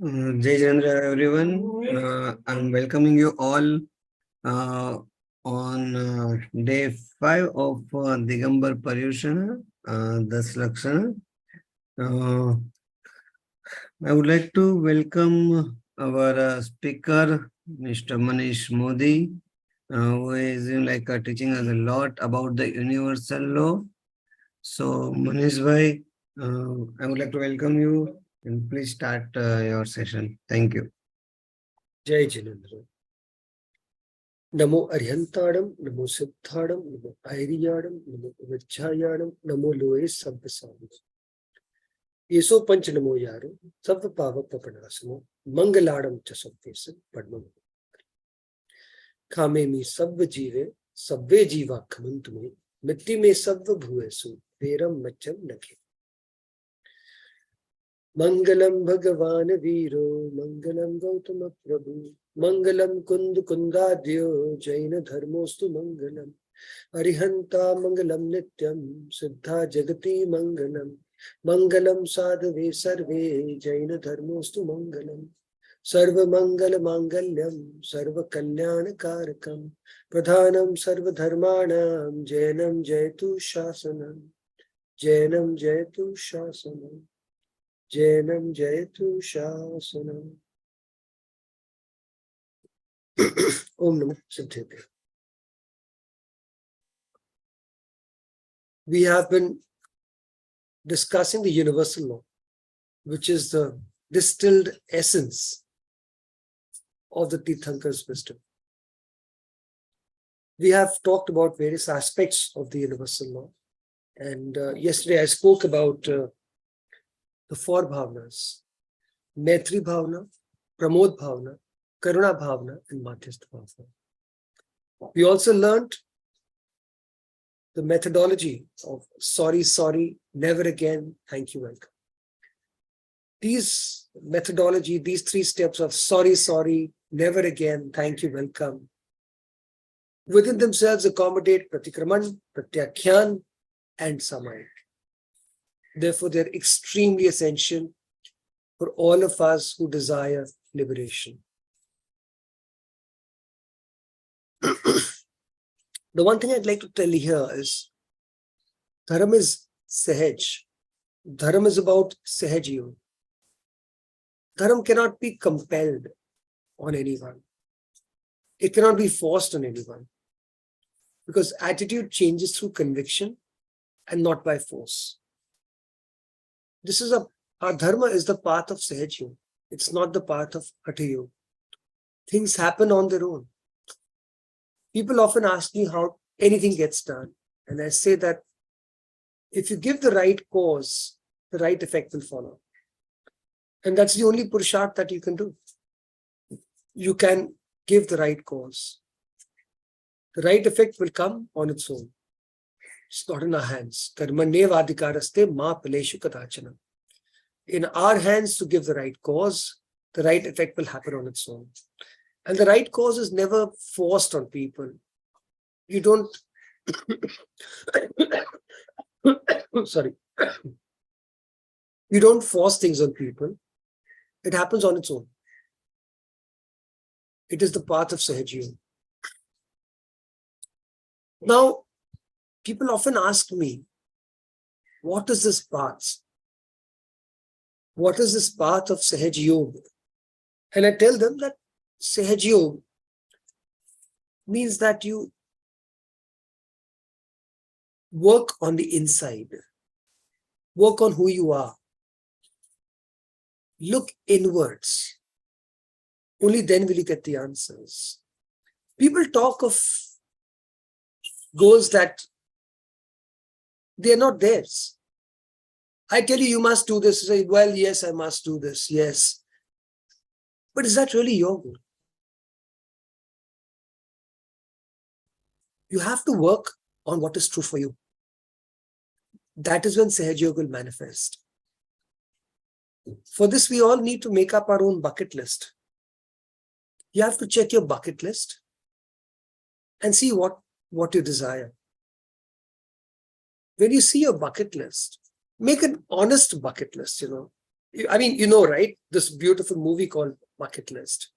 Jai Jandra, everyone. I'm welcoming you all on day 5 of Digambar Paryushana, das Lakshan. I would like to welcome our speaker, Mr. Manish Modi, who is teaching us a lot about the universal law. So, Manish bhai, I would like to welcome you and please start your session. Thank you. Jai Jinendra. Namo Aryantaram, Namo Siddharam, Namo Airiyadam, Namo Vijayadam, Namo Loe Sabbasam. Yeso Panch Namo Yaru, Sabba Pava Papanasamo, Mangaladam Chasapesam, Padmam. Kame mi Sabba Jive, Sabve Jiva Kamantume, Mitti me Sabba Bhuesu, Veram Macham Nake. Mangalam Bhagavan Viro, Mangalam Gautama Prabhu, Mangalam Kundu Kundadyo, Jaina Dharmostu Mangalam, Arihanta Mangalam Nityam, Siddha Jagati Mangalam, Mangalam Sadhave Sarve, Jaina Dharmostu Mangalam, Sarva Mangala Mangalyam, Sarva Kalyana Karakam, Pradhanam Sarva Dharmanam, Jainam Jaitu Shasanam, Jainam Jaitu Shasanam. Jainam Jaitu Shasanam. Om Namo Siddhibhyo. We have been discussing the universal law, which is the distilled essence of the Tirthankar's wisdom. We have talked about various aspects of the universal law. And yesterday I spoke about the four bhavnas: Maitri Bhavna, Pramod Bhavna, Karuna Bhavna, and Madhyastha Bhavna. We also learned the methodology of sorry, sorry, never again, thank you, welcome. These methodology, these 3 steps of sorry, sorry, never again, thank you, welcome, within themselves accommodate Pratikraman, Pratyakhyan, and Samayik. Therefore, they're extremely essential for all of us who desire liberation. The one thing I'd like to tell you here is Dharma is Sahaj. Dharma is about Sahaj Yoga. Dharma cannot be compelled on anyone. It cannot be forced on anyone. Because attitude changes through conviction and not by force. Our dharma is the path of Sahaj Yoga. It's not the path of Hatha Yoga. Things happen on their own. People often ask me how anything gets done. And I say that if you give the right cause, the right effect will follow. And that's the only purusharth that you can do. You can give the right cause. The right effect will come on its own. It's not in our hands. Karmanev adhikaraste ma paleshu katachana. In our hands to give the right cause, the right effect will happen on its own. And the right cause is never forced on people. You don't, sorry. You don't force things on people. It happens on its own. It is the path of Sahaj Yoga. Now, people often ask me, what is this path? What is this path of Sahaj Yoga? And I tell them that Sahaj Yoga means that you work on the inside, work on who you are, look inwards. Only then will you get the answers. People talk of goals that they are not theirs. I tell you, you must do this. You say, well, yes, I must do this. Yes. But is that really your goal? You have to work on what is true for you. That is when Sahaj Yoga will manifest. For this, we all need to make up our own bucket list. You have to check your bucket list and see what you desire. When you see your bucket list, make an honest bucket list, I mean, you know, right? This beautiful movie called Bucket List.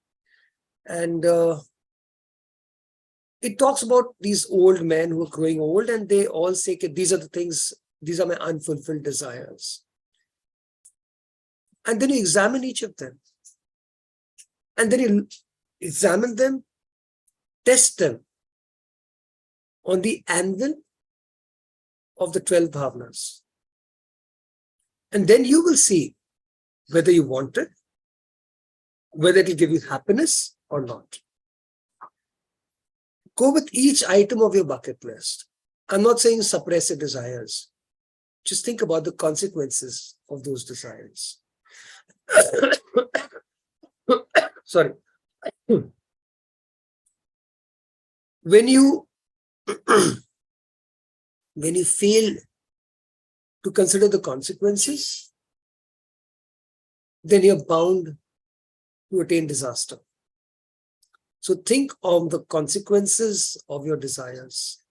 And it talks about these old men who are growing old, and they all say, okay, these are the things, these are my unfulfilled desires. And then you examine each of them. And then you examine them, test them on the anvil of the 12 bhavnas. And then you will see whether you want it, whether it will give you happiness or not. Go with each item of your bucket list. I'm not saying suppress your desires. Just think about the consequences of those desires. Sorry. When you fail to consider the consequences, then you're bound to attain disaster. So think of the consequences of your desires,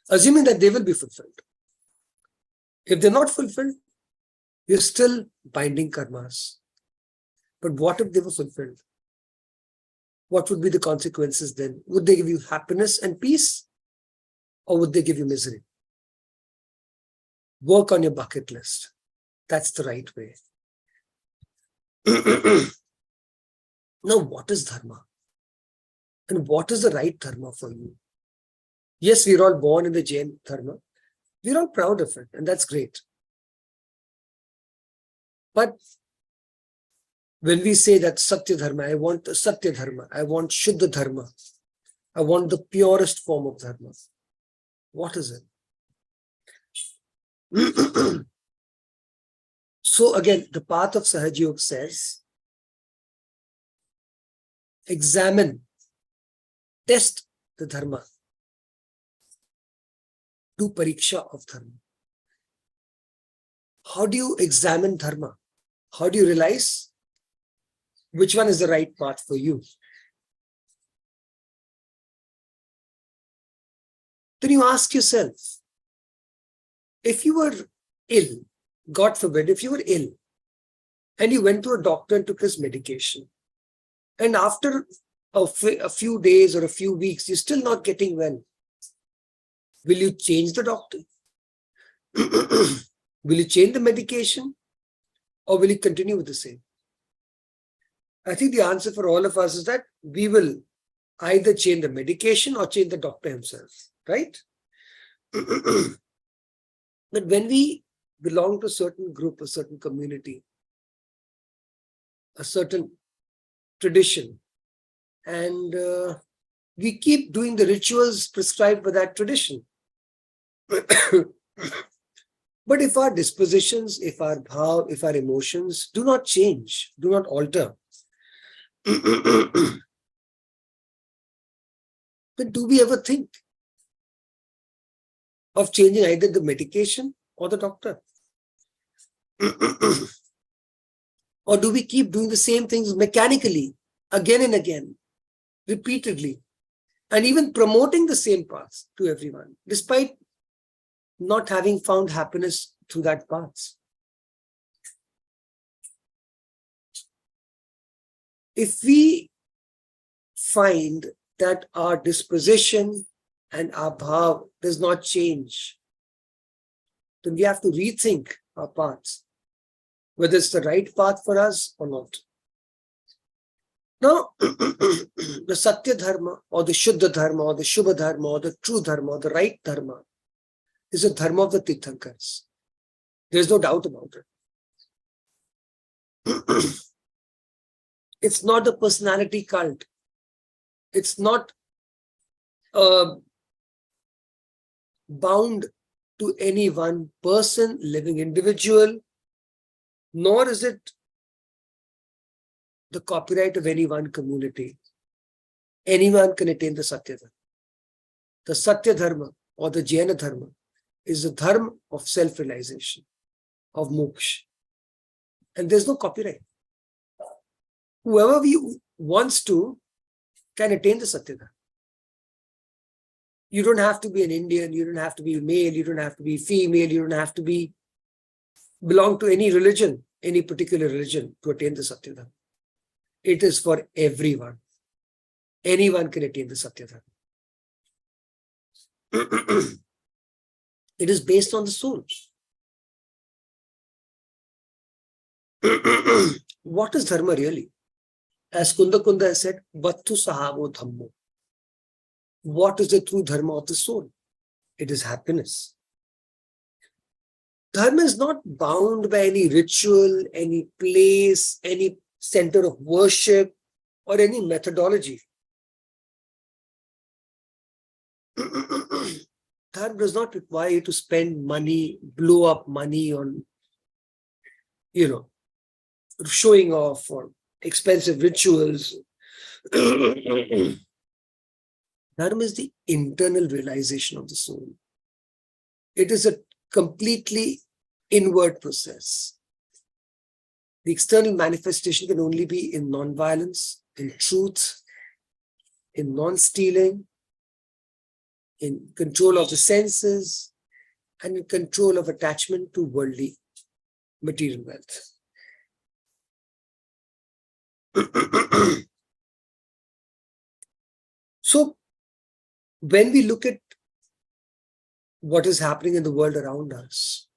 assuming that they will be fulfilled. If they're not fulfilled, you're still binding karmas. But what if they were fulfilled? What would be the consequences then? Would they give you happiness and peace, or would they give you misery? Work on your bucket list. That's the right way. Now, what is dharma? And what is the right dharma for you? Yes, we're all born in the Jain dharma. We're all proud of it, and that's great. But when we say that Satya Dharma, I want Satya Dharma, I want Shuddha Dharma, I want the purest form of Dharma, what is it? So again, the path of Sahaj Yoga says, examine, test the Dharma, do pariksha of Dharma. How do you examine Dharma? How do you realize which one is the right path for you? Then you ask yourself, if you were ill, God forbid, if you were ill and you went to a doctor and took his medication, and after a few days or a few weeks, you're still not getting well, will you change the doctor? Will you change the medication, or will you continue with the same? I think the answer for all of us is that we will either change the medication or change the doctor himself, right? But when we belong to a certain group, a certain community, a certain tradition, and we keep doing the rituals prescribed by that tradition. But if our dispositions, if our bhav, if our emotions do not change, do not alter, then do we ever think of changing either the medication or the doctor? Or do we keep doing the same things mechanically, again and again, repeatedly, and even promoting the same path to everyone, despite not having found happiness through that path? If we find that our disposition and our bhav does not change, then we have to rethink our paths, whether it's the right path for us or not. Now, the Satya Dharma or the Shuddha Dharma or the Shubha Dharma or the true Dharma or the right Dharma is a Dharma of the Tirthankars. There's no doubt about it. It's not a personality cult. It's not bound to any one person, living individual, nor is it the copyright of any one community. Anyone can attain the Satya Dharma. The Satya Dharma or the Jaina Dharma is the dharma of self-realization, of moksha. And there's no copyright. Whoever wants to can attain the Satya Dharma. You don't have to be an Indian, you don't have to be male, you don't have to be female, you don't have to belong to any religion. any particular religion to attain the Satya Dharma. It is for everyone. Anyone can attain the Satya Dharma. It is based on the soul. What is Dharma really? As Kunda Kunda has said, Vattu Sahavo Dhammo. What is the true Dharma of the soul? It is happiness. Dharma is not bound by any ritual, any place, any center of worship, or any methodology. Dharma does not require you to spend money, blow up money on, showing off or expensive rituals. Dharma is the internal realization of the soul. It is a completely inward process. The external manifestation can only be in non-violence, in truth, in non-stealing, in control of the senses, and in control of attachment to worldly material wealth. So, when we look at what is happening in the world around us,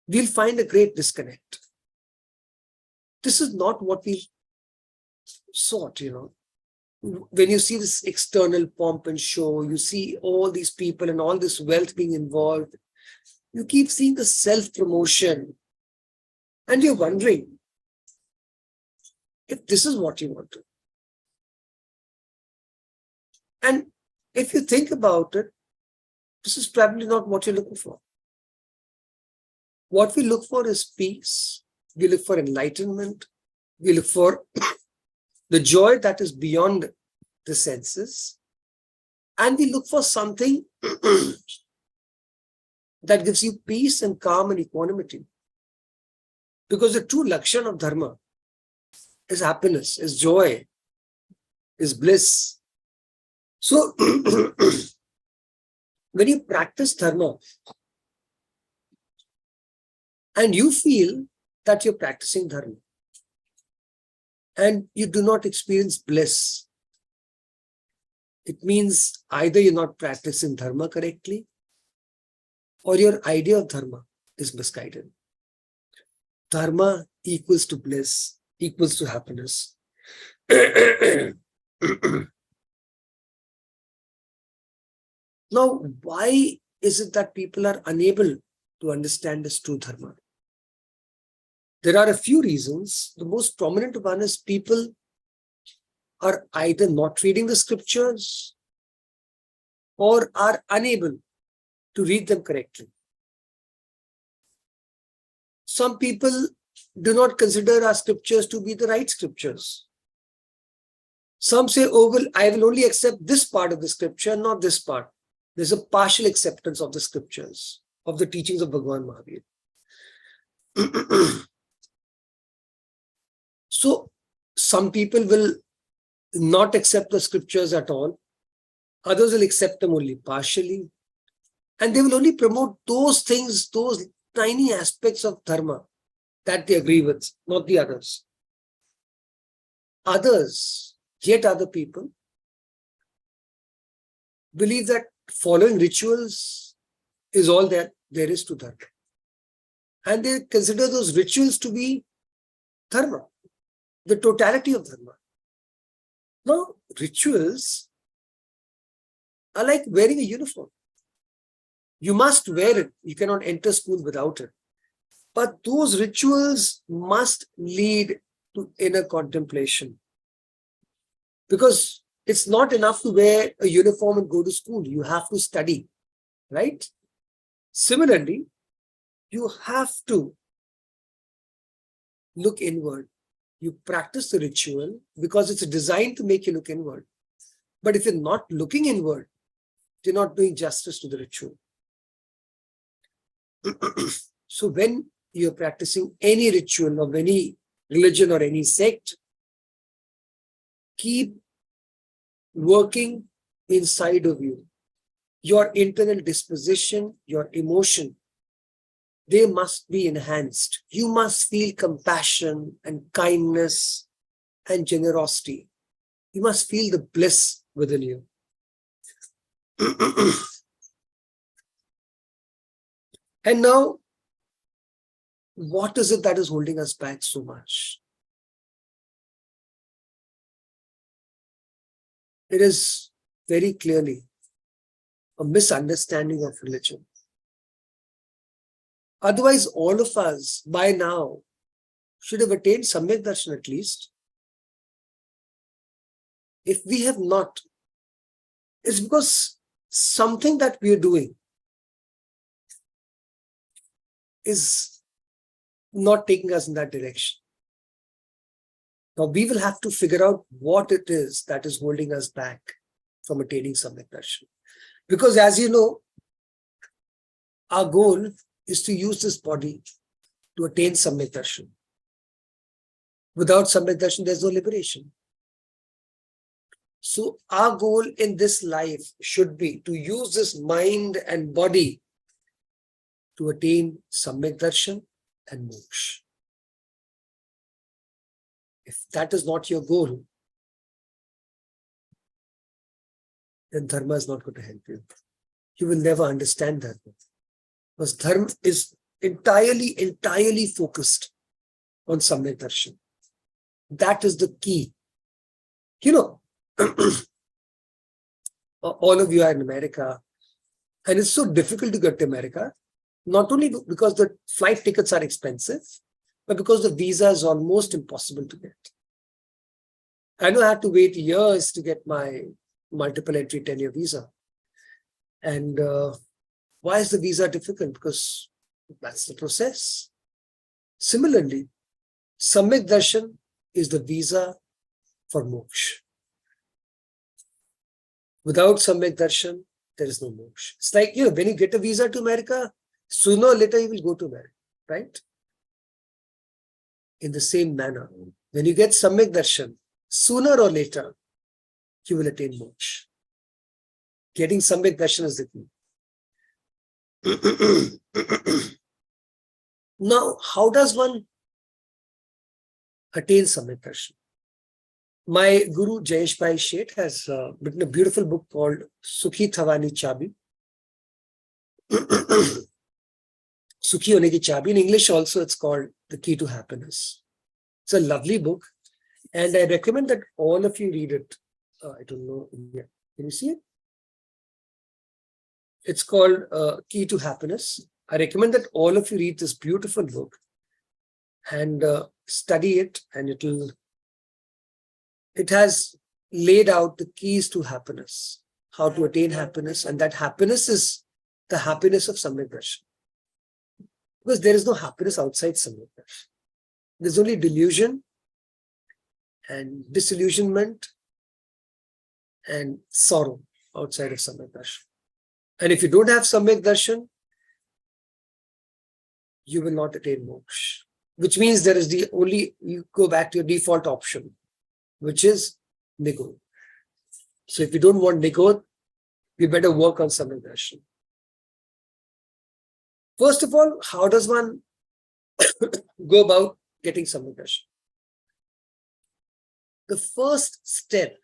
we'll find a great disconnect. This is not what we sought, When you see this external pomp and show, you see all these people and all this wealth being involved, you keep seeing the self-promotion, and you're wondering if this is what you want to. And if you think about it, this is probably not what you're looking for. What we look for is peace. We look for enlightenment. We look for the joy that is beyond the senses. And we look for something that gives you peace and calm and equanimity. Because the true Lakshan of Dharma is happiness, is joy, is bliss. So, when you practice Dharma and you feel that you're practicing Dharma and you do not experience bliss, it means either you're not practicing Dharma correctly or your idea of Dharma is misguided. Dharma equals to bliss, equals to happiness. Now, why is it that people are unable to understand this true Dharma? There are a few reasons. The most prominent one is people are either not reading the scriptures or are unable to read them correctly. Some people do not consider our scriptures to be the right scriptures. Some say, oh, well, I will only accept this part of the scripture, not this part. There's a partial acceptance of the scriptures, of the teachings of Bhagavan Mahavir. So, some people will not accept the scriptures at all. Others will accept them only partially. And they will only promote those things, those tiny aspects of Dharma that they agree with, not the others. Yet other people, believe that following rituals is all that there is to Dharma. And they consider those rituals to be Dharma, the totality of Dharma. Now, rituals are like wearing a uniform. You must wear it. You cannot enter school without it. But those rituals must lead to inner contemplation. Because it's not enough to wear a uniform and go to school. You have to study, right? Similarly, you have to look inward. You practice the ritual because it's designed to make you look inward. But if you're not looking inward, you're not doing justice to the ritual. So when you're practicing any ritual of any religion or any sect, keep working inside of you. Your internal disposition, your emotion they must be enhanced. You must feel compassion and kindness and generosity. You must feel the bliss within you. And now, what is it that is holding us back so much? It is very clearly a misunderstanding of religion. Otherwise, all of us by now should have attained Samyak Darshan at least. If we have not, it's because something that we are doing is not taking us in that direction. Now we will have to figure out what it is that is holding us back from attaining Samyak Darshan. Because as you know, our goal is to use this body to attain Samyak Darshan. Without Samyak Darshan, there's no liberation. So our goal in this life should be to use this mind and body to attain Samyak Darshan and moksha. If that is not your goal, then dharma is not going to help you. You will never understand dharma. Because dharma is entirely focused on Samyak Darshan. That is the key. You know, all of you are in America, and it's so difficult to get to America, not only because the flight tickets are expensive, but because the visa is almost impossible to get. I know I had to wait years to get my multiple entry 10-year visa. And why is the visa difficult? Because that's the process. Similarly, Samyak Darshan is the visa for moksha. Without Samyak Darshan, there is no moksha. It's like, you know, when you get a visa to America, sooner or later you will go to America, right? In the same manner, when you get Samyak Darshan, sooner or later, you will attain moksha. Getting Samyak Darshan is the key. Now, how does one attain Samyak Darshan? My guru Jayesh Bhai Sheth has written a beautiful book called Sukhi Thawani Chabi. Sukhi Hone Ki Chabi. In English also it's called The Key to Happiness. It's a lovely book and I recommend that all of you read it. I don't know. Can you see it? It's called Key to Happiness. I recommend that all of you read this beautiful book and study it, and it has laid out the keys to happiness, how to attain happiness, and that happiness is the happiness of Samyak Darshan. Because there is no happiness outside Samyak Darshan. There's only delusion and disillusionment and sorrow outside of Samyak Darshan. And if you don't have Samyak Darshan, you will not attain moksha. Which means there is you go back to your default option, which is Nigodh. So if you don't want Nigodh, you better work on Samyak Darshan. First of all, how does one go about getting Samyak Darshan? The first step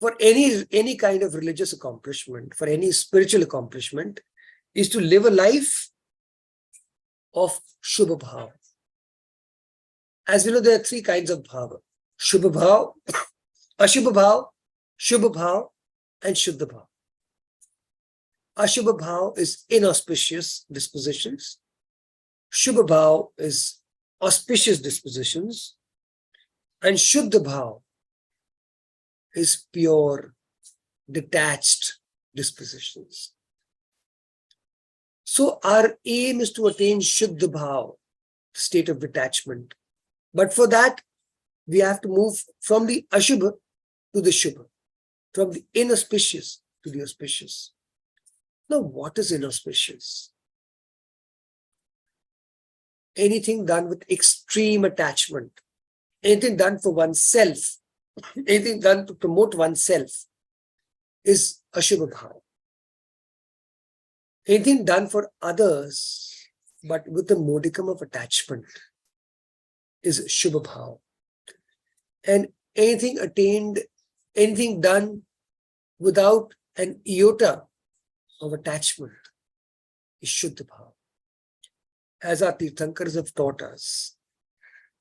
for any kind of religious accomplishment, for any spiritual accomplishment, is to live a life of Shubha Bhav. As we know, there are three kinds of Bhava. Shubha Bhav, Ashubha Bhav, Shubha Bhav, and Shuddha Bhav. Ashubha Bhav is inauspicious dispositions. Shubha Bhav is auspicious dispositions. And Shuddha Bhav is pure, detached dispositions. So our aim is to attain Shuddha Bhav, state of detachment. But for that, we have to move from the Ashubha to the Shubha, from the inauspicious to the auspicious. Now, what is inauspicious? Anything done with extreme attachment, anything done for oneself, anything done to promote oneself is Ashubha Bhav. Anything done for others but with a modicum of attachment, is Shubha Bhav. And anything attained, anything done without an iota of attachment is Shuddha Bhav. As our Tirthankars have taught us,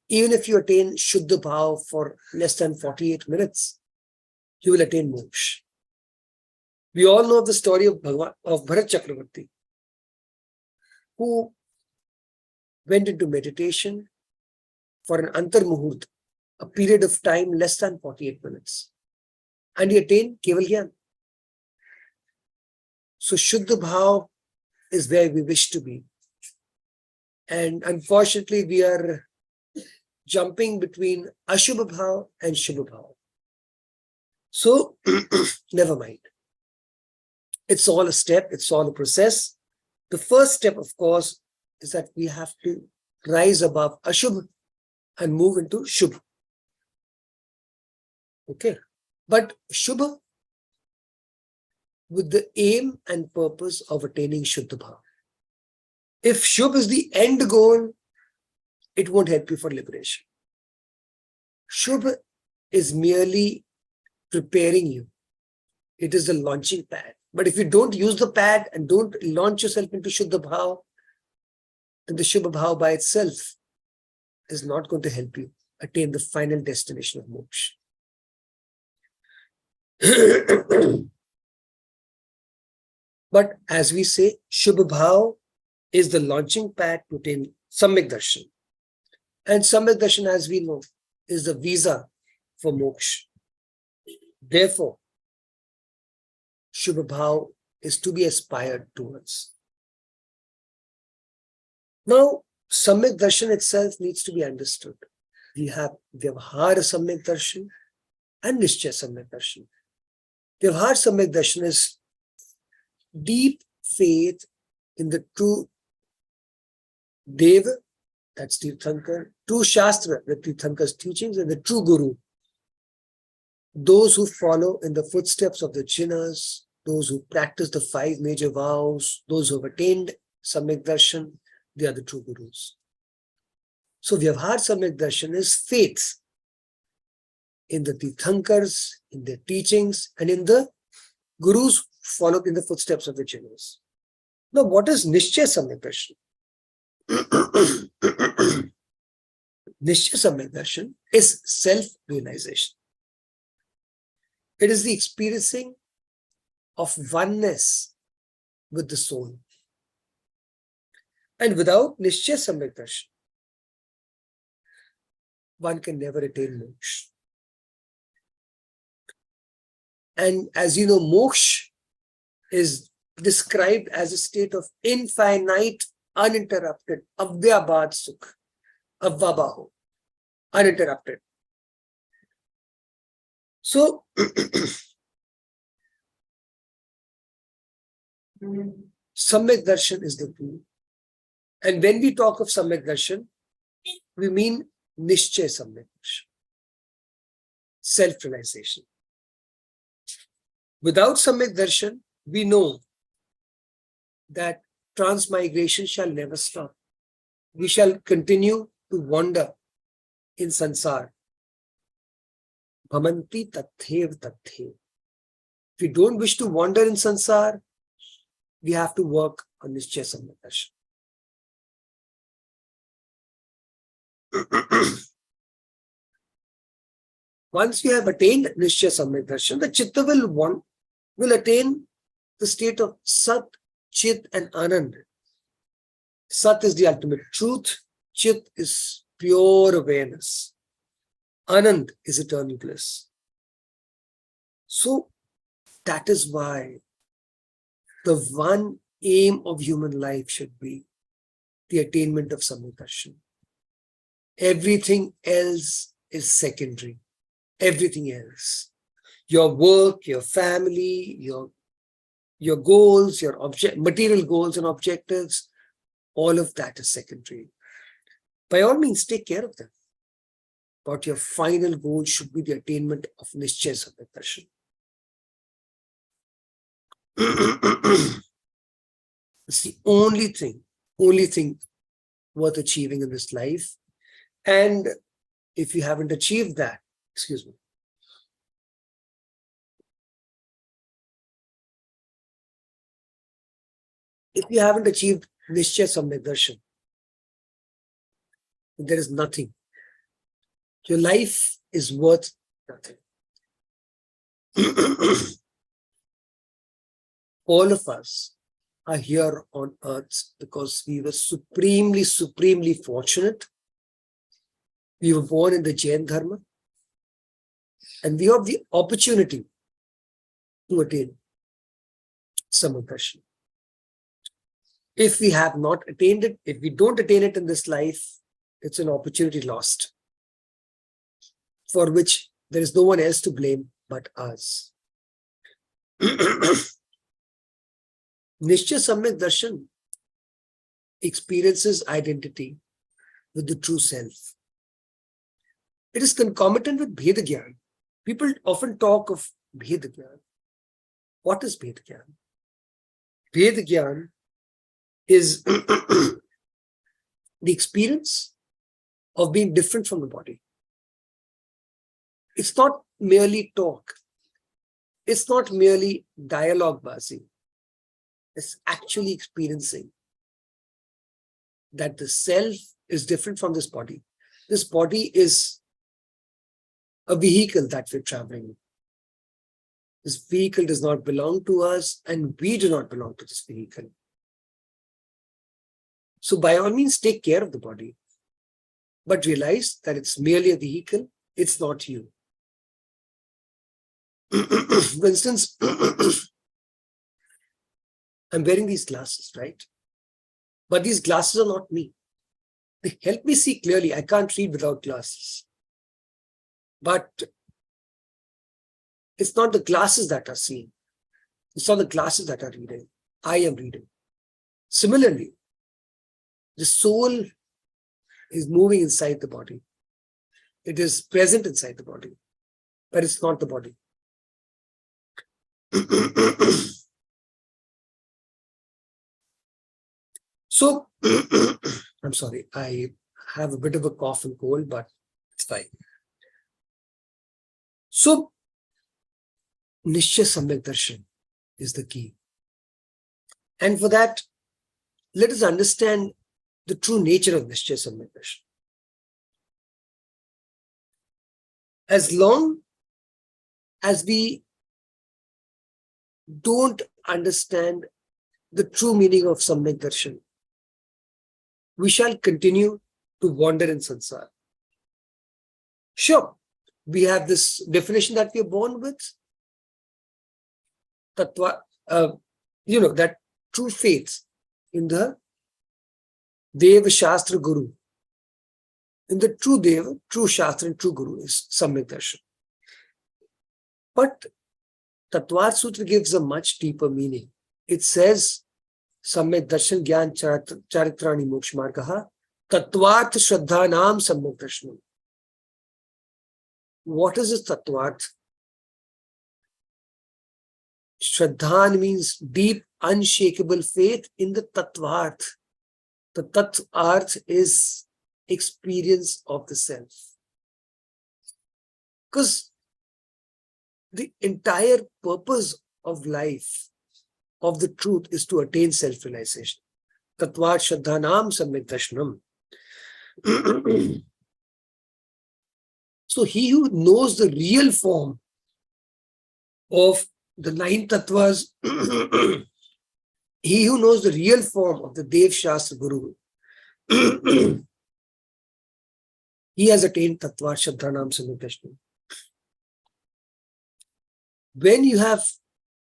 even if you attain Shuddha Bhav for less than 48 minutes, you will attain moksha. We all know the story of Bharat Chakravarti, who went into meditation for an Antar Muhurt, a period of time less than 48 minutes. And he attained Keval Gyan. So Shuddha Bhav is where we wish to be. And unfortunately, we are jumping between Ashubha Bhav and Shubha Bhav. So, never mind. It's all a step, it's all a process. The first step, of course, is that we have to rise above Ashubha and move into Shubha. Okay. But Shubha with the aim and purpose of attaining Shuddha Bhav. If Shubha is the end goal, it won't help you for liberation. Shubha is merely preparing you. It is the launching pad. But if you don't use the pad and don't launch yourself into Shuddha Bhav, then the Shubha Bhav by itself is not going to help you attain the final destination of moksha. But as we say, Shubha Bhav is the launching pad to attain Samyak Darshan. And Samyak Darshan, as we know, is the visa for moksha. Therefore, Shubha Bhav is to be aspired towards. Now, Samyak Darshan itself needs to be understood. We have Vyavhara Samyak Darshan and Nishchaya Samyak Darshan. Vyavhara Samyak Darshan is deep faith in the true Deva, that's Tirthankar, true Shastra, the Tirthankar's teachings, and the true Guru. Those who follow in the footsteps of the Chinnas, those who practice the 5 major vows, those who have attained Samyak Darshan, they are the true Gurus. So Vyavhar Samyak Darshan is faith in the Tirthankars, in their teachings, and in the Gurus followed in the footsteps of the Chinnas. Now, what is Nishchaya Samyak Darshan? Nishchaya Samyak Darshan is self-realization. It is the experiencing of oneness with the soul. And without Nishchaya Samyak Darshan, one can never attain moksha. And as you know, moksha is described as a state of infinite, uninterrupted, avyabhad sukh, avvabaho, uninterrupted. So, Samyak Darshan is the tool. And when we talk of Samyak Darshan, we mean Nishchaya Samyak Darshan, self-realization. Without Samyak Darshan, we know that transmigration shall never stop. We shall continue to wander in sansar. Bhamanti tathev tathev. If we don't wish to wander in sansar, we have to work on Nishchaya Samyak Darshan. Once we have attained Nishchaya Samyak Darshan, the Chitta will attain the state of Sat, Chit and Anand. Sat is the ultimate truth. Chit is pure awareness. Anand is eternal bliss. So that is why the one aim of human life should be the attainment of Samyak Darshan. Everything else is secondary. Everything else. Your work, your family, your goals, your material goals and objectives, all of that is secondary. By all means, take care of them. But your final goal should be the attainment of Nishchaya Samyak Darshan. It's the only thing worth achieving in this life. And if you haven't achieved that, excuse me, if you haven't achieved Nishchaya Samyak Darshan, there is nothing. Your life is worth nothing. All of us are here on earth because we were supremely fortunate. We were born in the Jain Dharma, and we have the opportunity to attain Samyak Darshan. If we have not attained it, if we don't attain it in this life, it's an opportunity lost, for which there is no one else to blame but us. Nishchaya Samyak Darshan experiences identity with the true self. It is concomitant with Bhed Gyan. People often talk of Bhed Gyan. What is Bhed Gyan? Bhed Gyan is the experience of being different from the body. It's not merely talk. It's not merely dialogue basing. It's actually experiencing that the self is different from this body. This body is a vehicle that we're traveling in. This vehicle does not belong to us, and we do not belong to this vehicle. So by all means, take care of the body, but realize that it's merely a vehicle. It's not you. For instance, I'm wearing these glasses, right? But these glasses are not me. They help me see clearly. I can't read without glasses. But it's not the glasses that are seeing. It's not the glasses that are reading. I am reading. Similarly, the soul is moving inside the body. It is present inside the body, but it's not the body. So, I'm sorry, I have a bit of a cough and cold, but it's fine. So, Nishchaya Samyak Darshan is the key. And for that, let us understand the true nature of Nishchaya Samyak Darshan. As long as we don't understand the true meaning of Samyak Darshan, we shall continue to wander in samsara. Sure, we have this definition that we are born with. Tattva, that true faith in the Deva Shastra Guru. In the true Deva, true Shastra and true Guru is Samyak Darshan. But Tattva Sutra gives a much deeper meaning. It says, Samyak Darshan Gyan Charitrani Moksha Margaha Tattvarth Shraddhanam Samyak Darshanam. What is this Tattvarth? Shraddhan means deep, unshakable faith in the Tattvarth. The Tattvarth is experience of the self. Because the entire purpose of life, of the truth, is to attain self-realization. Tattvat Shraddhanam Samyak Darshanam. So he who knows the real form of the 9 tattvas, he who knows the real form of the Dev Shastra Guru, he has attained Tattva Shraddhanam Samyak Darshanam. When you have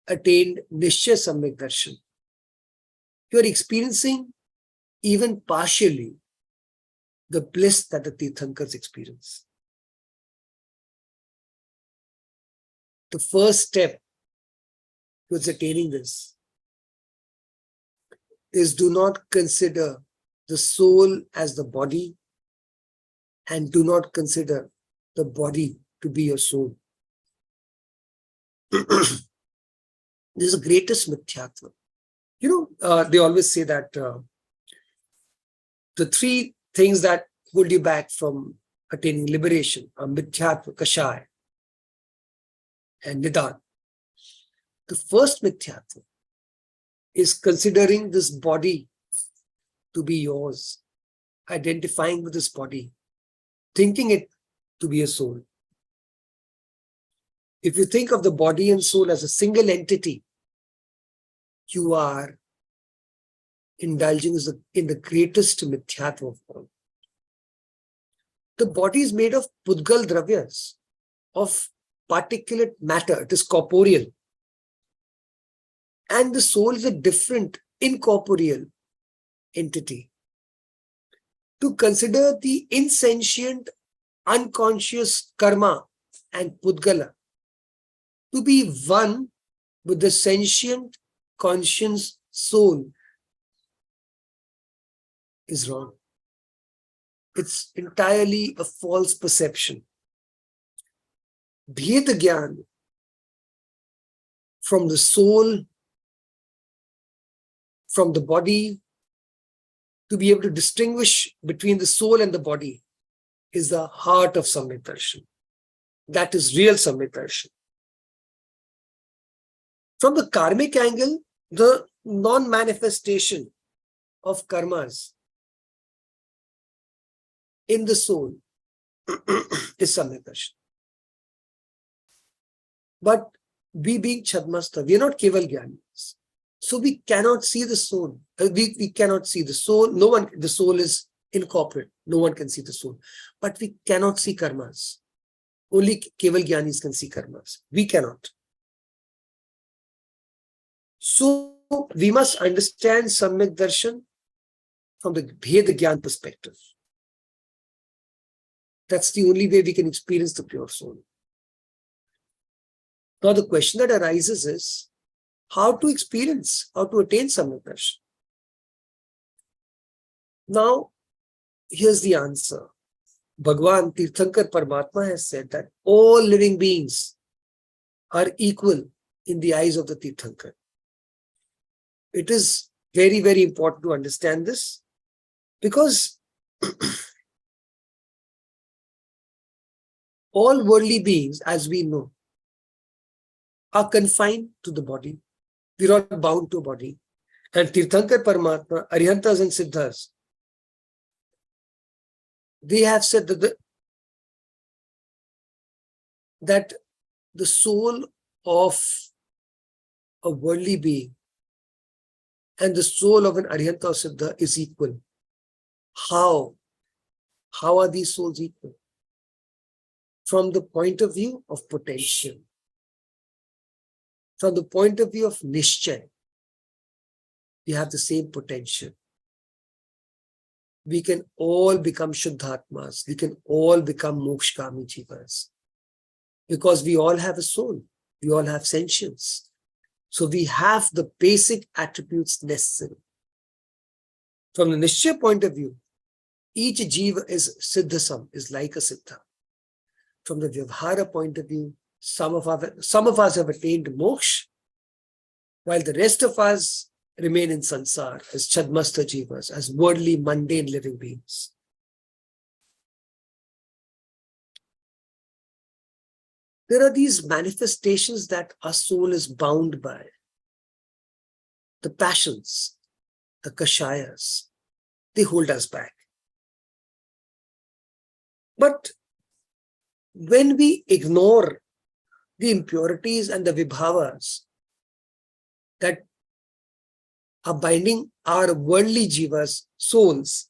attained Nishchaya Samyak Darshan, you are experiencing even partially the bliss that the Tirthankars experience. The first step towards attaining this is do not consider the soul as the body and do not consider the body to be your soul. This is the greatest mithyatva. They always say that the the three things that hold you back from attaining liberation are mithyatva, kashaya, and nidan. The first mithyatva is considering this body to be yours, identifying with this body, thinking it to be a soul. If you think of the body and soul as a single entity, you are indulging in the greatest mithyatva of all. The body is made of pudgal dravyas, of particulate matter. It is corporeal. And the soul is a different, incorporeal entity. To consider the insentient, unconscious karma and pudgala to be one with the sentient, conscious soul is wrong. It's entirely a false perception. Bheda Gyan from the soul, from the body, to be able to distinguish between the soul and the body is the heart of Samyak Darshan. That is real Samyak Darshan. From the karmic angle, the non-manifestation of karmas in the soul is Samyak Darshan. But we being Chadmasta, we are not Keval Jnanis. So we cannot see the soul. We cannot see the soul. No one, the soul is incorporate. No one can see the soul. But we cannot see karmas. Only Keval Jnanis can see karmas. We cannot. So we must understand Samyak Darshan from the Bheda Gyan perspective. That's the only way we can experience the pure soul. Now the question that arises is, how to experience, how to attain Samyak Darshan? Now, here's the answer. Bhagwan Tirthankar Paramatma has said that all living beings are equal in the eyes of the Tirthankar. It is very, very important to understand this because all worldly beings, as we know, are confined to the body. We are not bound to a body. And Tirthankar Paramatma, Arihantas and Siddhas, they have said that the soul of a worldly being and the soul of an Arihanta or Siddha is equal. How? How are these souls equal? From the point of view of potential. From the point of view of Nishchay, we have the same potential. We can all become Shuddhatmas. We can all become Mokshkami Jivas. Because we all have a soul. We all have sentience. So we have the basic attributes necessary. From the Nishchay point of view, each Jiva is Siddhasam, is like a Siddha. From the Vyavhara point of view, some of us have attained moksha, while the rest of us remain in sansar as Chadmasta Jivas, as worldly, mundane living beings. There are these manifestations that our soul is bound by. The passions, the kashayas, they hold us back. But when we ignore the impurities and the vibhavas that are binding our worldly jivas, souls,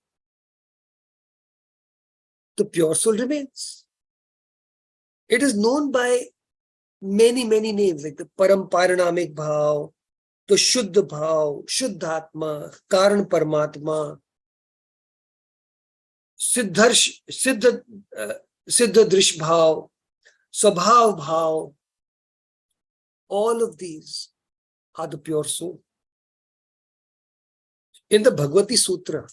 the pure soul remains. It is known by many, many names like the Paramparanamik Bhav, the Shuddha Bhav, Shuddhatma, Karan Paramatma, Siddha Drish Bhav, Swabhav Bhav. All of these are the pure soul. In the Bhagavati Sutra,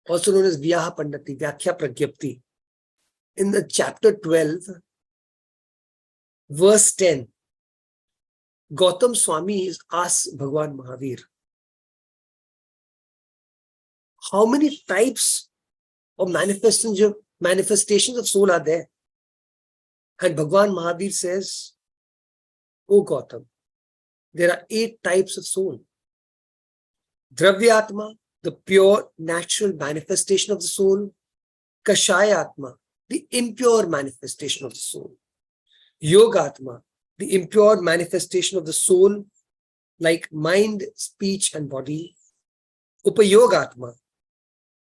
also known as Vyaha Pandati, Vyakhya Pragyapti, in the chapter 12, verse 10, Gautam Swami asks Bhagwan Mahavir, How many types of manifestations of soul are there? And Bhagwan Mahavir says, "Oh Gautam, there are 8 types of soul. Dravyatma, the pure natural manifestation of the soul. Kashayatma, the impure manifestation of the soul. Yogatma, the impure manifestation of the soul, like mind, speech, and body. Upayogatma,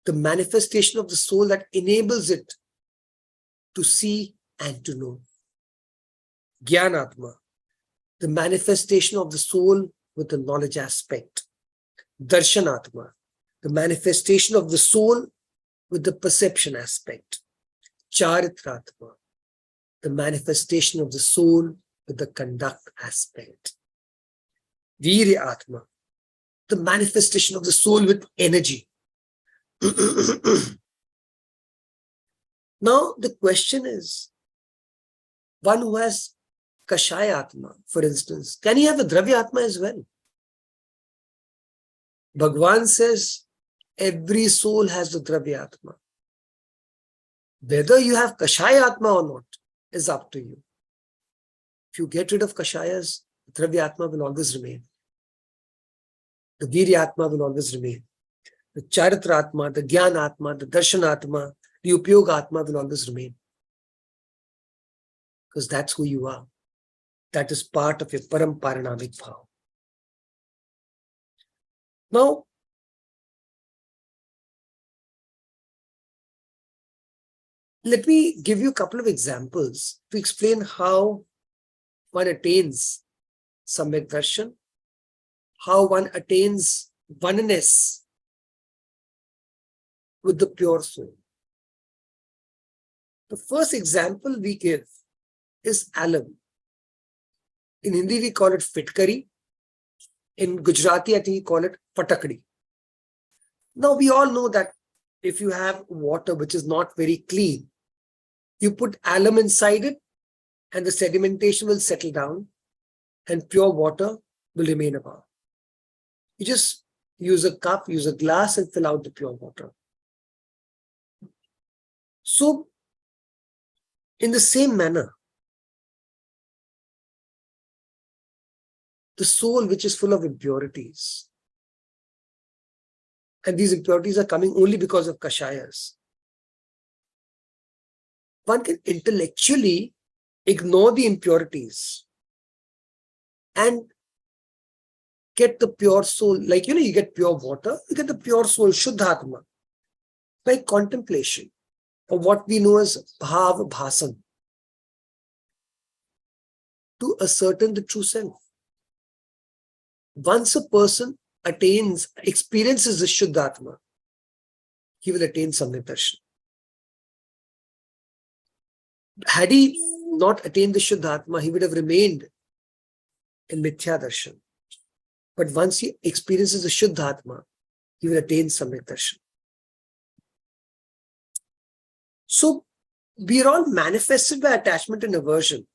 the manifestation of the soul that enables it to see and to know. Jnanatma, the manifestation of the soul with the knowledge aspect. Darshanatma, the manifestation of the soul with the perception aspect. Charitratma, the manifestation of the soul with the conduct aspect. Virya Atma, the manifestation of the soul with energy. Now the question is, one who has Kashaya Atma, for instance, can he have a Dravya Atma as well? Bhagwan says, every soul has the Dravya Atma. Whether you have Kashaya Atma or not is up to you. If you get rid of Kashayas, Dravya Atma will always remain. The Virya Atma will always remain. The Charitra Atma, the Gyan Atma, the Darshan Atma, the Upyoga Atma will always remain. Because that's who you are. That is part of your Param Paranamik Bhav. Now, let me give you a couple of examples to explain how one attains Samyak Darshan, how one attains oneness with the pure soul. The first example we give is alum. In Hindi, we call it fitkari. In Gujarati, I think we call it patakdi. Now, we all know that if you have water which is not very clean, you put alum inside it and the sedimentation will settle down and pure water will remain above. You just use a cup, use a glass and fill out the pure water. So, in the same manner, the soul which is full of impurities, and these impurities are coming only because of kashayas, one can intellectually ignore the impurities and get the pure soul. Like, you get pure water, you get the pure soul, Shuddhatma, by contemplation of what we know as Bhav Bhasan, to ascertain the true self. Once a person experiences the Shuddhatma, he will attain Samyak Darshan. Had he not attained the Shuddhatma, he would have remained in Mithya Darshan. But once he experiences the Shuddhatma, he will attain Samyak Darshan. So, we are all manifested by attachment and aversion.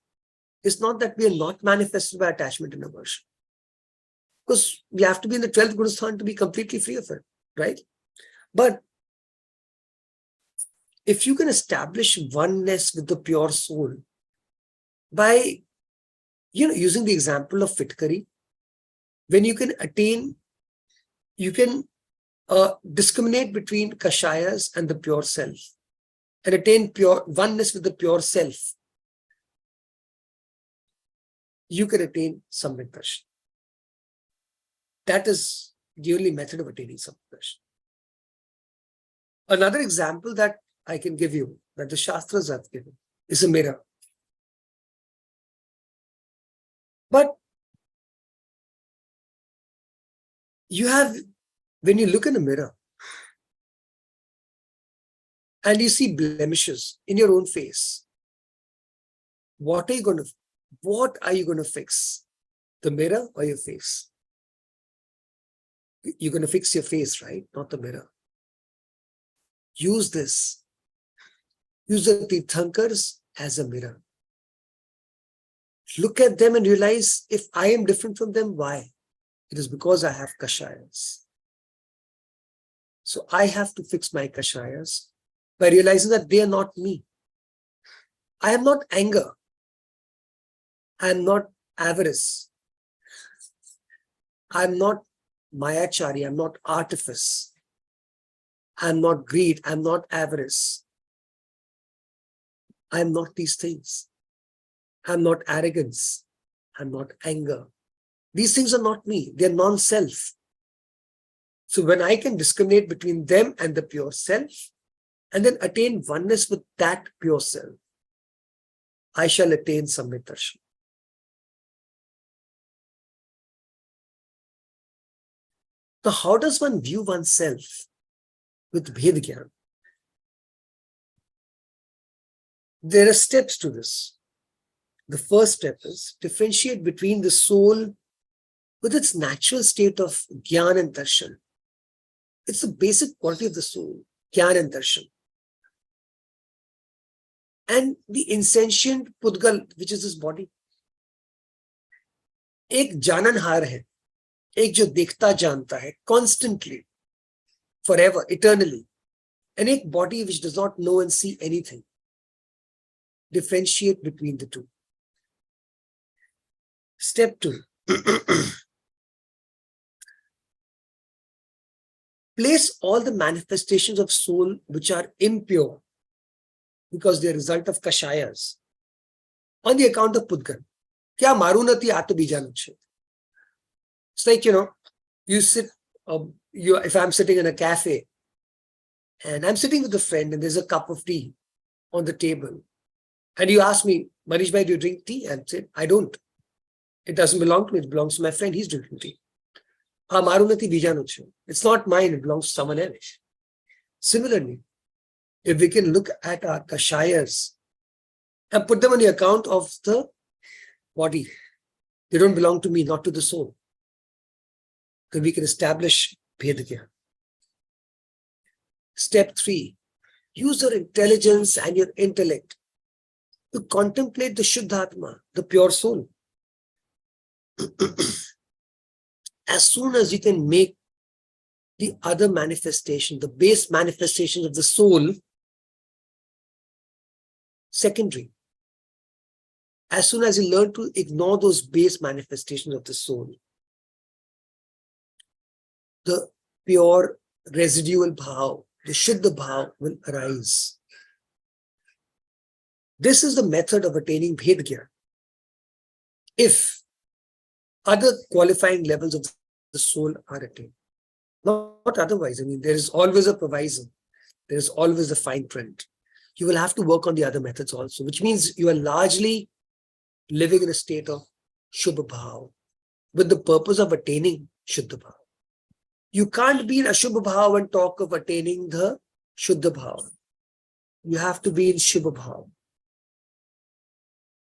It's not that we are not manifested by attachment and aversion. Because we have to be in the 12th Gurusthan to be completely free of it, right? But if you can establish oneness with the pure soul by, using the example of fitkari, when you can attain, you can discriminate between kashayas and the pure self and attain pure oneness with the pure self, you can attain Samyak Darshan. That is the only method of attaining Samyak Darshan. Another example that I can give you, that the Shastras have given, is a mirror. But when you look in a mirror and you see blemishes in your own face, what are you going to fix? The mirror or your face? You're going to fix your face, right? Not the mirror. Use this. Use the Tirthankars as a mirror. Look at them and realize, if I am different from them, why? It is because I have kashayas. So I have to fix my kashayas by realizing that they are not me. I am not anger. I am not avarice. I am not mayachari. I am not artifice. I am not greed. I am not avarice. I am not these things. I am not arrogance. I am not anger. These things are not me. They are non-self. So when I can discriminate between them and the pure self, and then attain oneness with that pure self, I shall attain Samyak Darshan. Now, how does one view oneself with Bhed Gyan? There are steps to this. The first step is differentiate between the soul with its natural state of Gyan and Darshan. It's the basic quality of the soul, Gyan and Darshan. And the insentient Pudgal, which is this body. एक जाननहार है, एक जो देखता जानता है constantly, forever, eternally, and एक body which does not know and see anything. Differentiate between the two. Step 2. Place all the manifestations of soul which are impure because they are a result of kashayas on the account of Pudgal. Kya marunati atu bijanu chhe. It's like, you sit, if I'm sitting in a cafe and I'm sitting with a friend and there's a cup of tea on the table and you ask me, Manish bhai, do you drink tea? And I say, I don't. It doesn't belong to me. It belongs to my friend. He's drinking tea. Marunati bijanu chhe. It's not mine. It belongs to someone else. Similarly, if we can look at our kashayas and put them on the account of the body, they don't belong to me, not to the soul, then we can establish Bhed Gyan. Step 3, use your intelligence and your intellect to contemplate the Shuddhatma, the pure soul. As soon as you can make the other manifestation, the base manifestations of the soul, secondary. As soon as you learn to ignore those base manifestations of the soul, the pure residual bhav, the Shuddha bhav will arise. This is the method of attaining Bhed Gyan. If other qualifying levels of the soul are attained, not otherwise. I mean, there is always a proviso. There is always a fine print. You will have to work on the other methods also, which means you are largely living in a state of Shubha Bhav with the purpose of attaining Shuddha Bhav. You can't be in Ashubha Bhav and talk of attaining the Shuddha Bhav. You have to be in Shubha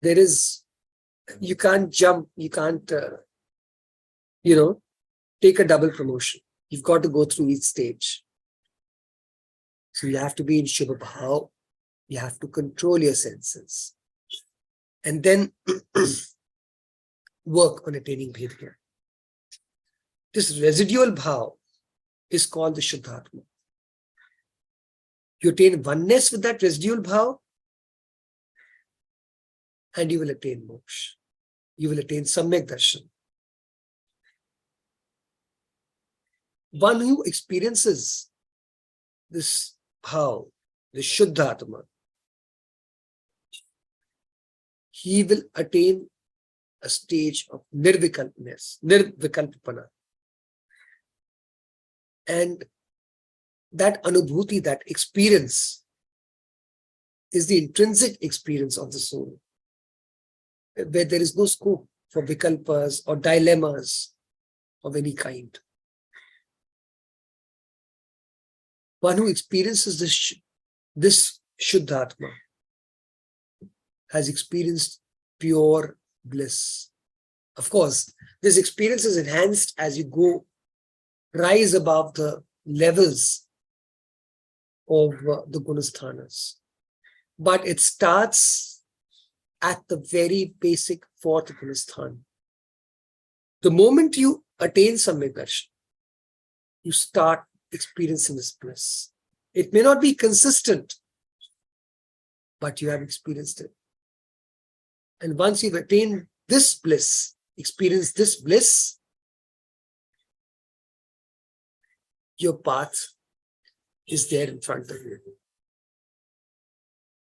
Bhav. You can't jump, you can't, take a double promotion. You've got to go through each stage. So you have to be in Shubha Bhav. You have to control your senses. And then work on attaining Bhed Gyan. This residual bhav is called the Shuddhatma. You attain oneness with that residual bhav and you will attain moksha. You will attain Samyak Darshan. One who experiences this bhav, the Shuddhatma, he will attain a stage of nirvikalpana. And that anubhuti, that experience, is the intrinsic experience of the soul, where there is no scope for vikalpas or dilemmas of any kind. One who experiences this Shuddhatma has experienced pure bliss. Of course, this experience is enhanced as you rise above the levels of the Gunasthanas. But it starts at the very basic fourth Gunasthan. The moment you attain Samyak Darshan, you start experiencing this bliss. It may not be consistent, but you have experienced it. And once you've attained this bliss, experienced this bliss, your path is there in front of you.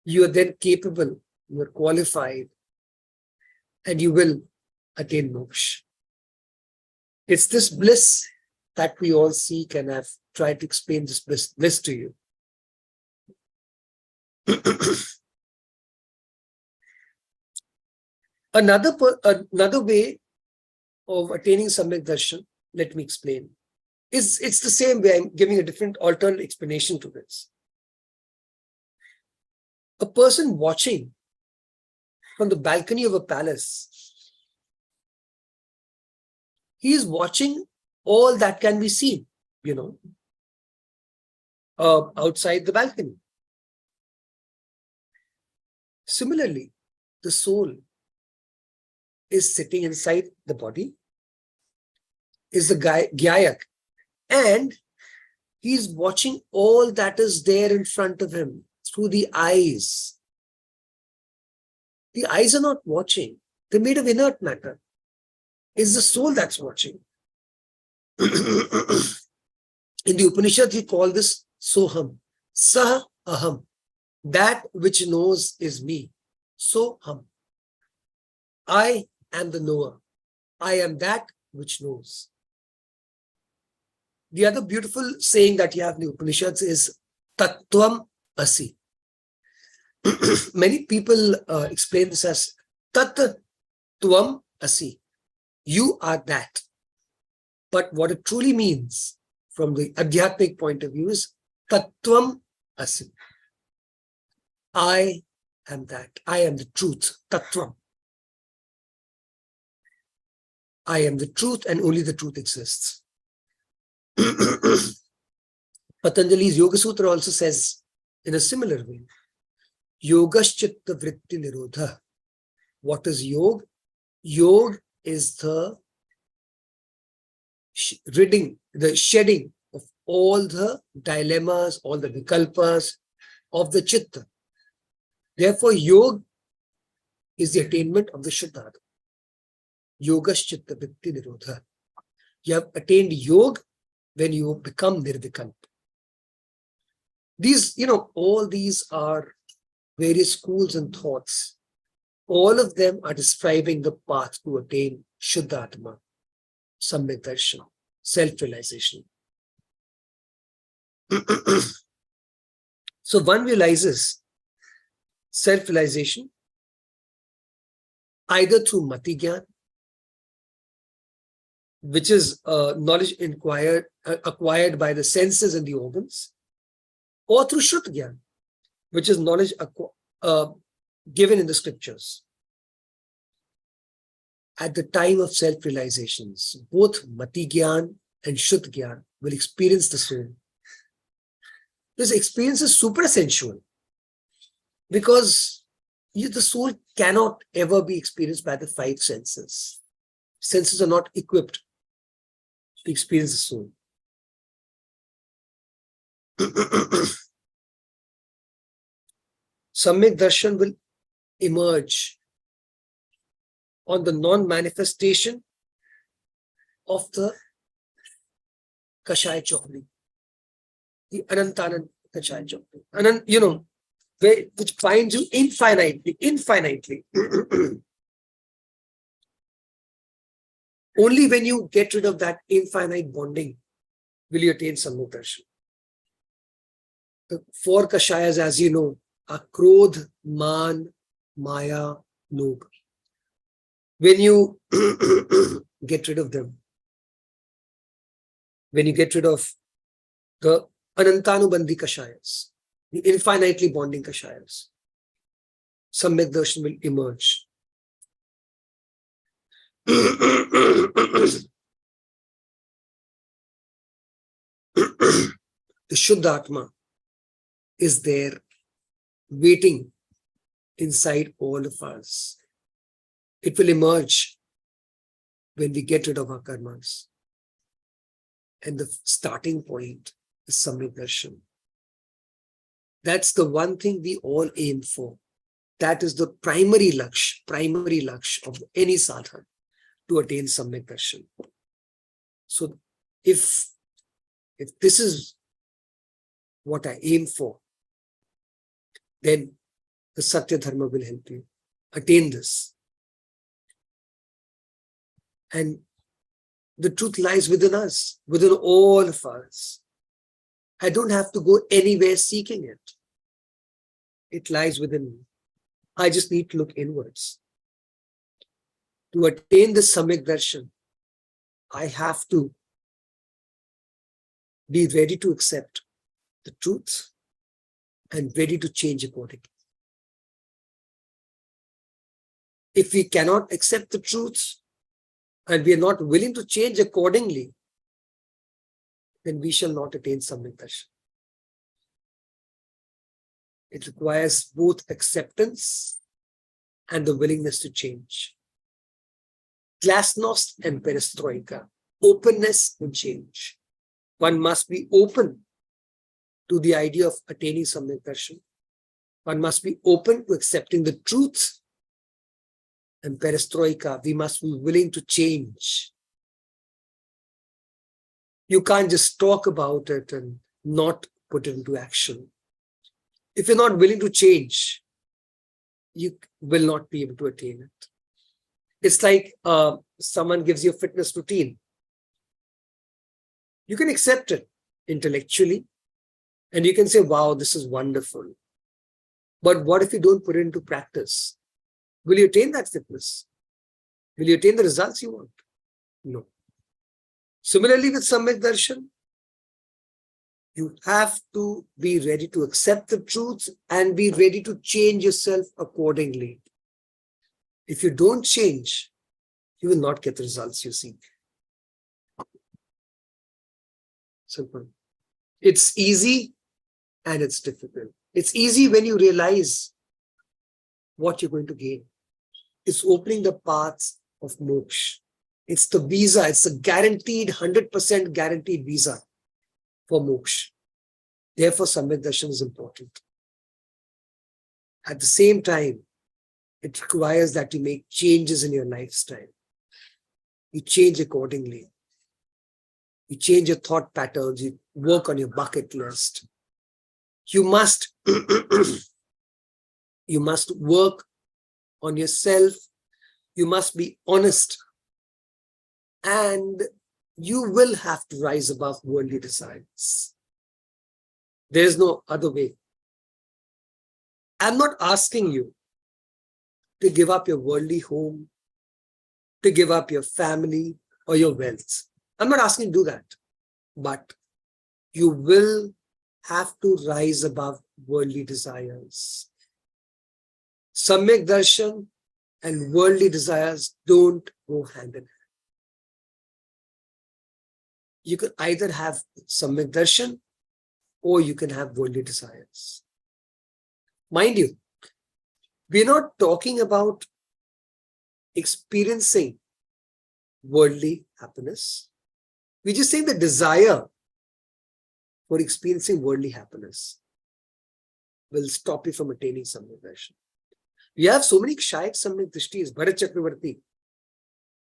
You are then capable, you are qualified, and you will attain moksha. It's this bliss that we all seek, and I've tried to explain this bliss to you. Another way of attaining Samyak Darshan, let me explain. It's the same way. I'm giving a different alternate explanation to this. A person watching from the balcony of a palace, he is watching all that can be seen, outside the balcony. Similarly, the soul is sitting inside the body, is the Gyayak, and he is watching all that is there in front of him through the eyes. The eyes are not watching. They're made of inert matter. It's the soul that's watching. In the Upanishad, we call this Soham. Sah Aham. That which knows is me. Soham. I am the knower. I am that which knows. The other beautiful saying that you have in the Upanishads is Tattvam Asi. Many people explain this as Tat Tvam Asi. You are that. But what it truly means from the Adhyatmic point of view is Tattvam Asi. I am that. I am the truth. Tattvam. I am the truth, and only the truth exists. Patanjali's Yoga Sutra also says in a similar way, Yogaschitta Vritti Nirodha. What is Yoga? Yoga is the shedding of all the dilemmas, all the vikalpas of the chitta. Therefore, yoga is the attainment of the Shuddha. Yogaschitta Vritti Nirodha. You have attained yoga when you become nirvikalpa. These, all these are various schools and thoughts. All of them are describing the path to attain Shuddhatma, Samyak Darshan, self-realization. So one realizes self-realization either through Mati Gyan, which is knowledge acquired by the senses and the organs, or through Shrut Gyan, which is knowledge given in the scriptures. At the time of self-realizations, both Mati Gyan and Shrut Gyan will experience the soul. This experience is super sensual because the soul cannot ever be experienced by the five senses. Senses are not equipped to experience the soul. Samyak Darshan will emerge on the non-manifestation of the Kashaya Chokri, the Anantanand Kashaya Chokri. Which finds you infinitely. Only when you get rid of that infinite bonding will you attain Samyak Darshan. The four Kashayas, as you know, are Krodh, Man, Maya, Lobh. When you get rid of them, when you get rid of the Anantanubandhi Kashayas, the infinitely bonding Kashayas, Samyak Darshan will emerge. The Shuddhatma is there waiting inside all of us. It will emerge when we get rid of our karmas. And the starting point is Samyak Darshan. That's the one thing we all aim for. That is the primary laksh of any sadhana, to attain Samyak Darshan. So if this is what I aim for, then the Satya Dharma will help you attain this. And the truth lies within us, within all of us. I don't have to go anywhere seeking it. It lies within me. I just need to look inwards. To attain the Samyak Darshan, I have to be ready to accept the truth and ready to change accordingly. If we cannot accept the truth and we are not willing to change accordingly, then we shall not attain Samyak Darshan. It requires both acceptance and the willingness to change. Glasnost and perestroika, openness and change. One must be open to the idea of attaining Samyak Darshan. One must be open to accepting the truth. And perestroika, we must be willing to change. You can't just talk about it and not put it into action. If you're not willing to change, you will not be able to attain it. It's like someone gives you a fitness routine. You can accept it intellectually and you can say, wow, this is wonderful. But what if you don't put it into practice? Will you attain that fitness? Will you attain the results you want? No. Similarly with Samyak Darshan, you have to be ready to accept the truth and be ready to change yourself accordingly. If you don't change, you will not get the results you seek. Simple. It's easy and it's difficult. It's easy when you realize what you're going to gain. It's opening the paths of moksha. It's the visa. It's a guaranteed, 100% guaranteed visa for moksha. Therefore, Samyak Darshan is important. At the same time, it requires that you make changes in your lifestyle. You change accordingly. You change your thought patterns. You work on your bucket list. You must, you must work on yourself. You must be honest. And you will have to rise above worldly desires. There is no other way. I'm not asking you to give up your worldly home, to give up your family or your wealth. I'm not asking you to do that. But you will have to rise above worldly desires. Samyak Darshan and worldly desires don't go hand in hand. You can either have Samyak Darshan or you can have worldly desires. Mind you, we're not talking about experiencing worldly happiness. We're just saying the desire for experiencing worldly happiness will stop you from attaining Samyak Darshan. We have so many Kshayak Samyak Drishtis, Bharat Chakravarti,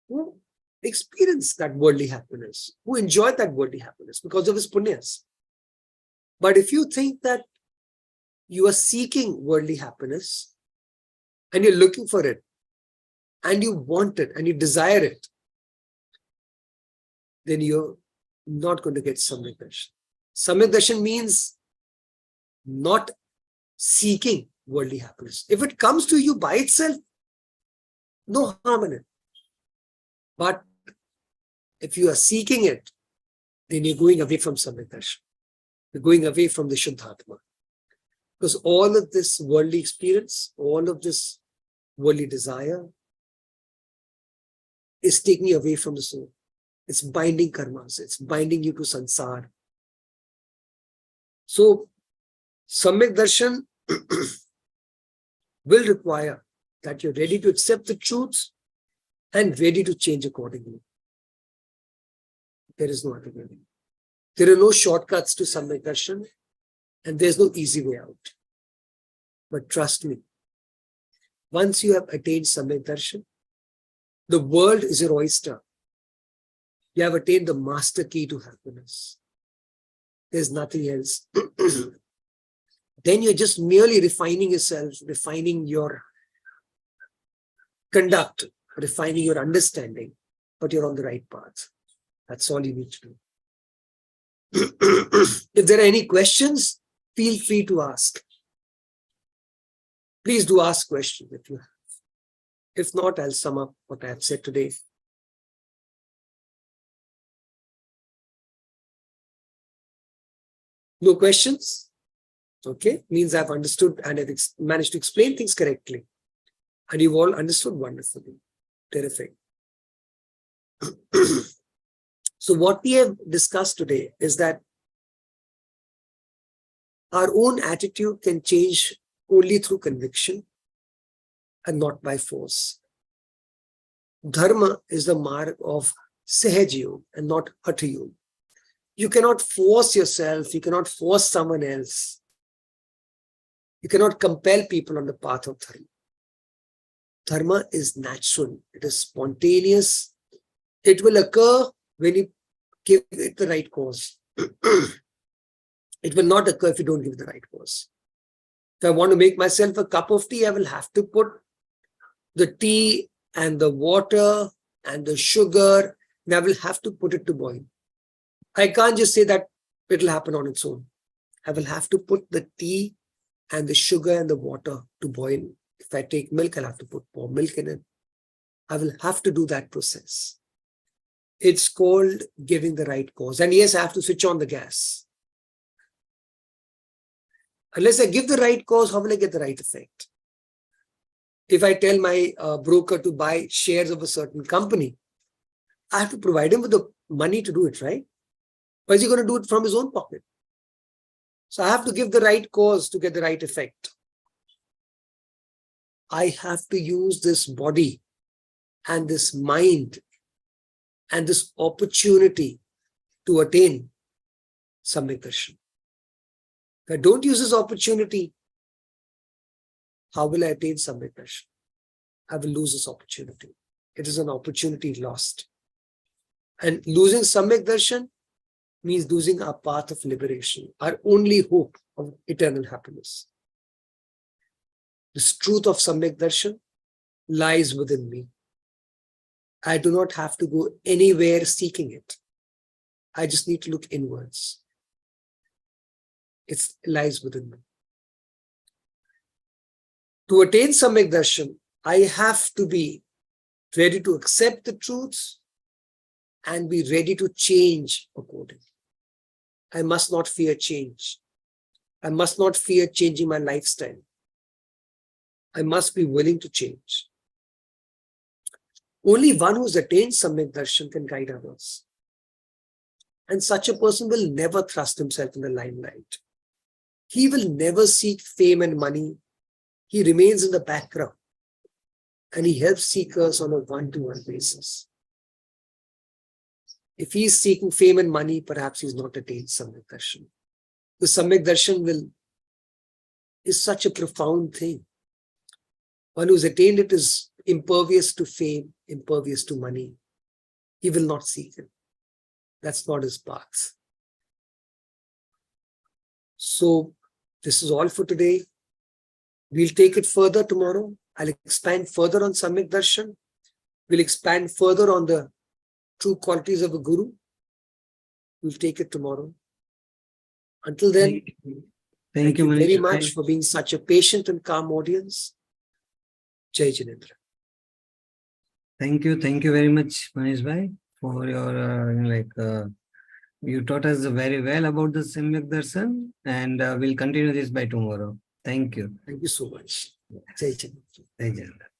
who experienced that worldly happiness, who enjoyed that worldly happiness because of his punyas. But if you think that you are seeking worldly happiness and you're looking for it and you want it and you desire it, then you're not going to get Samyak Darshan. Samyak Darshan means not seeking worldly happiness. If it comes to you by itself, no harm in it. But if you are seeking it, then you're going away from Samyak Darshan. You're going away from the Shuddhatma. Because all of this worldly experience, all of this worldly desire is taking you away from the soul. It's binding karmas. It's binding you to sansar. So, Samyak Darshan will require that you're ready to accept the truth and ready to change accordingly. There is no other way. There are no shortcuts to Samyak Darshan, and there's no easy way out. But trust me, once you have attained Samyak Darshan, the world is your oyster. You have attained the master key to happiness. There's nothing else. Then you're just merely refining yourself, refining your conduct, refining your understanding, but you're on the right path. That's all you need to do. If there are any questions, feel free to ask. Please do ask questions if you have. If not, I'll sum up what I have said today. No questions? Okay, means I've understood and I've managed to explain things correctly. And you've all understood wonderfully. Terrific. So what we have discussed today is that our own attitude can change only through conviction and not by force. Dharma is the mark of Sahaj Yoga and not Hatha Yoga. You cannot force yourself, you cannot force someone else. You cannot compel people on the path of Dharma. Dharma is natural, it is spontaneous. It will occur when you give it the right cause. It will not occur if you don't give the right cause. If I want to make myself a cup of tea, I will have to put the tea and the water and the sugar, and I will have to put it to boil. I can't just say that it will happen on its own. I will have to put the tea and the sugar and the water to boil. If I take milk, I'll have to pour milk in it. I will have to do that process. It's called giving the right cause. And yes, I have to switch on the gas. Unless I give the right cause, how will I get the right effect? If I tell my broker to buy shares of a certain company, I have to provide him with the money to do it, right? Or is he going to do it from his own pocket? So I have to give the right cause to get the right effect. I have to use this body and this mind and this opportunity to attain Samyak Darshan. If I don't use this opportunity, how will I attain Samyak Darshan? I will lose this opportunity. It is an opportunity lost. And losing Samyak Darshan means losing our path of liberation, our only hope of eternal happiness. This truth of Samyak Darshan lies within me. I do not have to go anywhere seeking it. I just need to look inwards. It lies within me. To attain Samyak Darshan, I have to be ready to accept the truths and be ready to change accordingly. I must not fear change. I must not fear changing my lifestyle. I must be willing to change. Only one who's attained Samyak Darshan can guide others. And such a person will never thrust himself in the limelight. He will never seek fame and money. He remains in the background and he helps seekers on a one-to-one basis. If he is seeking fame and money, perhaps he's not attained Samyak Darshan. The Samyak Darshan is such a profound thing. One who's attained it is impervious to fame, impervious to money. He will not seek it. That's not his path. So this is all for today. We'll take it further tomorrow. I'll expand further on Samyak Darshan. We'll expand further on the true qualities of a guru. We'll take it tomorrow. Until then, thank you very much for being such a patient and calm audience. Jai Jinendra. Thank you very much, Manish bhai, for your you taught us very well about the Samyak Darshan, and we'll continue this by tomorrow. Thank you. Thank you so much. Jai Jinendra. Jai Jinendra.